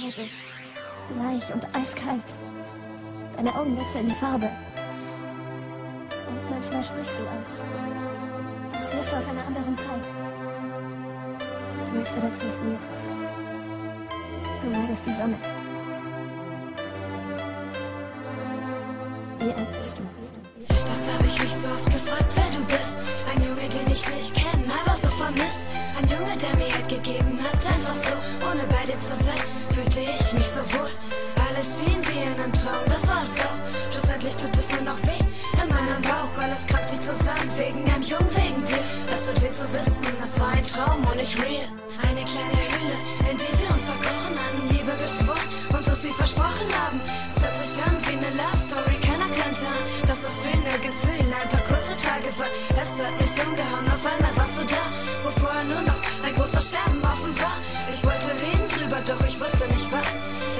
Haut ist weich und eiskalt. Deine Augen wechseln die Farbe. Und manchmal sprichst du als wärst du aus einer anderen Zeit. Du isst oder trinkst nie etwas. Du meidest die Sonne. Wie alt bist du? Das habe ich mich so oft gefragt, wer du bist. Ein Junge, den ich nicht kenne, aber so vermisst. Ein Junge, der mir Halt gegeben hat, einfach so. Ohne bei dir zu sein, fühlte ich mich so wohl. Alles schien wie in einem Traum, das war's so. Schlussendlich tut es nur noch weh in meinem Bauch. Alles kracht sich zusammen, wegen einem Jungen, wegen dir. Es tut weh zu wissen, das war ein Traum und nicht real. Eine kleine Höhle, in die wir uns verkrochen hatten, Liebe geschworen und so viel versprochen haben. Es hört sich an wie eine Love Story, keiner kannte an, dass das schöne Gefühl ein paar kurze Tage war. Es hat mich umgehauen, auf einmal warst du da, wo vorher nur noch ein großer Scherben offen war. Ich wollte reden drüber, doch ich wusste nicht was.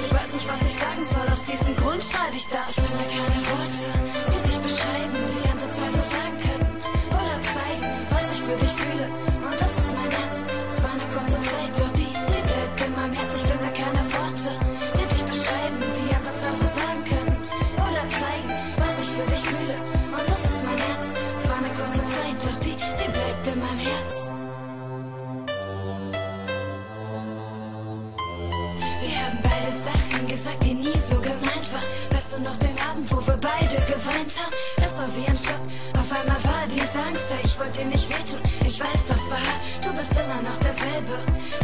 Ich weiß nicht, was ich sagen soll, aus diesem Grund schreibe ich das. Ich finde keine Worte, die dich beschreiben, die ansatzweise sagen können oder zeigen, was ich für dich fühle. Und das ist mein Herz. Es war eine kurze Zeit, doch die bleibt in meinem Herz. Ich finde keine Worte, die dich beschreiben, die ansatzweise sagen können oder zeigen, was ich für dich fühle. Und das ist mein Herz. Es war eine kurze Zeit, doch die bleibt in meinem Herz. Wir haben beide Sachen gesagt, die nie so gemeint waren. Weißt du noch den Abend, wo wir beide geweint haben? Es war wie ein Schock, auf einmal war diese Angst da. Ich wollte dir nicht wehtun, ich weiß, das war hart. Du bist immer noch derselbe,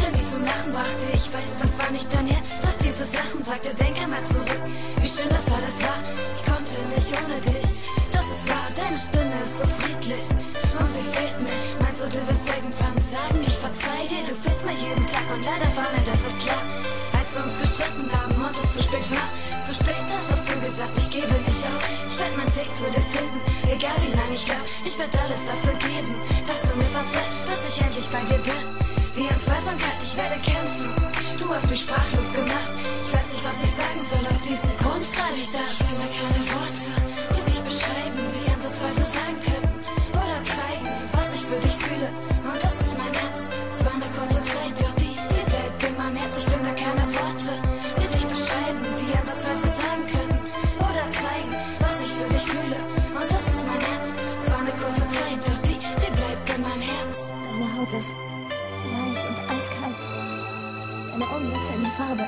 der mich zum Lachen brachte. Ich weiß, das war nicht dein Herz, das diese Sachen sagte. Denke mal zurück, wie schön das alles war. Ich konnte nicht ohne dich, das ist wahr. Deine Stimme ist so friedlich und sie fehlt mir. Meinst du, du wirst irgendwann sagen, ich verzeih dir? Du fehlst mir jeden Tag und leider war mir das ist klar. Als wir uns gestritten haben und es zu spät war. Zu spät, das hast du gesagt, ich gebe nicht auf. Ich werde meinen Weg zu dir finden, egal wie lange ich lauf. Ich werde alles dafür geben, dass du mir verzeihst, bis ich endlich bei dir bin. Wie in Zweisamkeit, ich werde kämpfen. Du hast mich sprachlos gemacht. Ich weiß nicht, was ich sagen soll, aus diesem Grund schreibe ich das. Ich finde keine Worte, die dich beschreiben, die ansatzweise sagen können oder zeigen, was ich für dich fühle. Und das ist mein Herz. Es war eine kurze Zeit, doch die bleibt in meinem Herz. Ich finde keine Worte, die dich beschreiben, die ansatzweise sagen können oder zeigen, was ich für dich fühle. Und das ist mein Herz. Es war eine kurze Zeit, doch die bleibt in meinem Herz. Deine Haut ist weich und eiskalt. Deine Augen wechseln die Farbe.